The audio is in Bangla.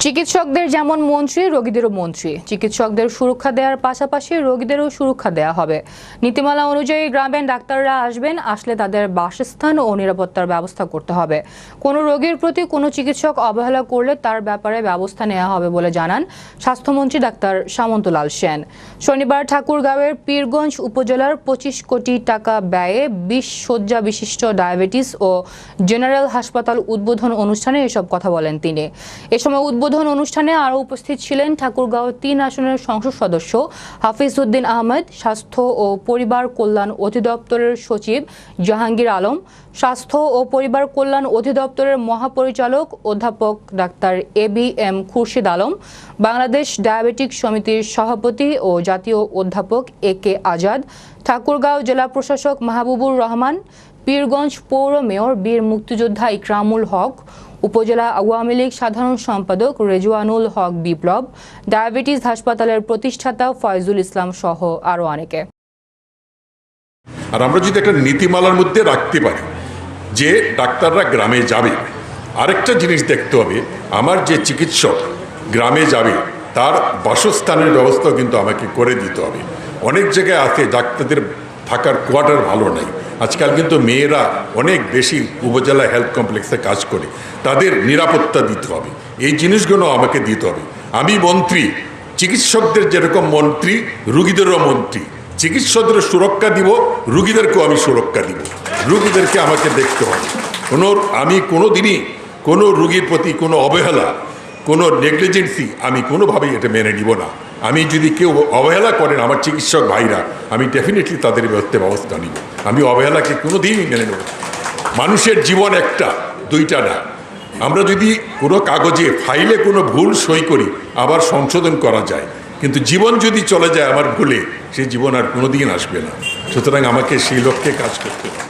চিকিৎসকদের যেমন মন্ত্রী, রোগীদেরও মন্ত্রী। চিকিৎসকদের সুরক্ষা দেওয়ার পাশাপাশি রোগীদেরও সুরক্ষা দেওয়া হবে। নীতিমালা অনুযায়ী গ্রামে ডাক্তাররা আসবেন, আসলে তাদের বাসস্থান ও নিরাপত্তার ব্যবস্থা করতে হবে। কোনো রোগীর প্রতি কোনো চিকিৎসক অবহেলা করলে তার ব্যাপারে ব্যবস্থা নেওয়া হবে বলে জানান স্বাস্থ্যমন্ত্রী ডাক্তার সামন্তলাল সেন। শনিবার ঠাকুরগাঁওয়ের পীরগঞ্জ উপজেলার 25 কোটি টাকা ব্যয়ে 20 শয্যা বিশিষ্ট ডায়াবেটিস ও জেনারেল হাসপাতাল উদ্বোধন অনুষ্ঠানে এসব কথা বলেন তিনি। এ সময় উদ্বোধন অনুষ্ঠানে আরও উপস্থিত ছিলেন ঠাকুরগাঁও 3 আসনের সংসদ সদস্য হাফিজ উদ্দিন আহমেদ, স্বাস্থ্য ও পরিবার কল্যাণ অধিদপ্তরের সচিব জাহাঙ্গীর আলম, স্বাস্থ্য ও পরিবার কল্যাণ অধিদপ্তরের মহাপরিচালক অধ্যাপক doctor ABM Khurshid Alam, Bangladesh diabetic সমিতির সভাপতি ও জাতীয় অধ্যাপক AK আজাদ, ঠাকুরগাঁও জেলা প্রশাসক মাহবুবুর রহমান, পীরগঞ্জ পৌর মেয়র বীর মুক্তিযোদ্ধা ইকরামুল হক, উপজেলা আওয়ামী লীগ সাধারণ সম্পাদক রেজওয়ানুল হক বিপ্লব, ডায়াবেটিস হাসপাতালের প্রতিষ্ঠাতা ফয়জুল ইসলাম সহ আরও অনেকে। আর আমরা যদি একটা নীতিমালার মধ্যে রাখতে পারি যে ডাক্তাররা গ্রামে যাবে, আরেকটা জিনিস দেখতে হবে, আমার যে চিকিৎসক গ্রামে যাবে তার বাসস্থানের ব্যবস্থাও কিন্তু আমাকে করে দিতে হবে। অনেক জায়গায় আছে ডাক্তারদের থাকার কোয়ার্টার ভালো নাই। আজকাল কিন্তু মেয়েরা অনেক বেশি উপজেলা হেলথ কমপ্লেক্সে কাজ করে, তাদের নিরাপত্তা দিতে হবে। এই জিনিসগুলো আমাকে দিতে হবে। আমি মন্ত্রী, চিকিৎসকদের যেরকম মন্ত্রী, রুগীদেরও মন্ত্রী। চিকিৎসকদের সুরক্ষা দিব, রুগীদেরকেও আমি সুরক্ষা দিব। রুগীদেরকে আমাকে দেখতে হবে। আমি কোনো দিনই কোনো রুগীর প্রতি কোনো অবহেলা, কোনো নেগলিজেন্সি আমি কোনোভাবেই এটা মেনে নিব না। আমি যদি কেউ অবহেলা করেন আমার চিকিৎসক ভাইরা, আমি ডেফিনেটলি তাদের ব্যবস্থা নিব। আমি অবহেলাকে কোনো দিনই মেনে নেব। মানুষের জীবন একটা, দুইটা না। আমরা যদি কোনো কাগজে ফাইলে কোনো ভুল সই করি, আবার সংশোধন করা যায়, কিন্তু জীবন যদি চলে যায় আমার ভুলে, সেই জীবন আর কোনো দিন আসবে না। সুতরাং আমাকে সেই লক্ষ্যে কাজ করতে হবে।